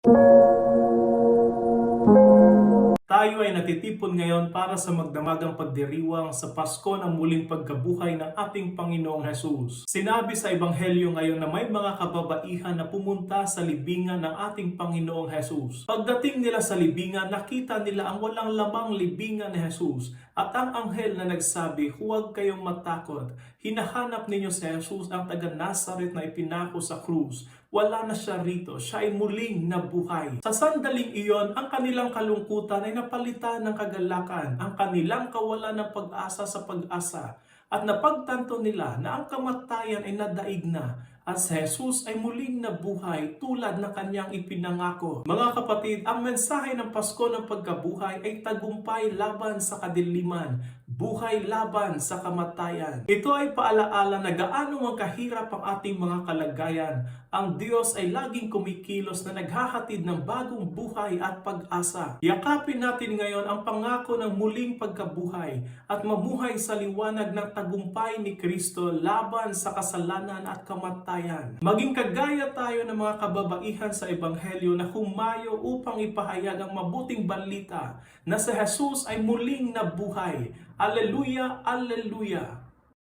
Tayo ay natitipon ngayon para sa magdamagang pagdiriwang sa Pasko ng muling pagkabuhay ng ating Panginoong Hesus. Sinabi sa Ebanghelyo ngayon na may mga kababaihan na pumunta sa libingan ng ating Panginoong Hesus. Pagdating nila sa libingan, nakita nila ang walang lamang libingan ni Hesus. At ang anghel na nagsabi, "Huwag kayong matakot. Hinahanap ninyo si Hesus, ang taga Nazaret na ipinako sa krus. Wala na siya rito, siya ay muling nabuhay." Sa sandaling iyon, ang kanilang kalungkutan ay napalitan ng kagalakan, ang kanilang kawalan ng pag-asa sa pag-asa. At napagtanto nila na ang kamatayan ay nadaig na at si Jesus ay muling nabuhay tulad na kanyang ipinangako. Mga kapatid, ang mensahe ng Pasko ng pagkabuhay ay tagumpay laban sa kadiliman, buhay laban sa kamatayan. Ito ay paalaala na gaano ang kahirap ang ating mga kalagayan. Ang Diyos ay laging kumikilos na naghahatid ng bagong buhay at pag-asa. Yakapin natin ngayon ang pangako ng muling pagkabuhay at mamuhay sa liwanag ng tagumpay ni Kristo laban sa kasalanan at kamatayan. Maging kagaya tayo ng mga kababaihan sa Ebanghelyo na humayo upang ipahayag ang mabuting balita na si Jesus ay muling nabuhay. Alleluia, alleluia!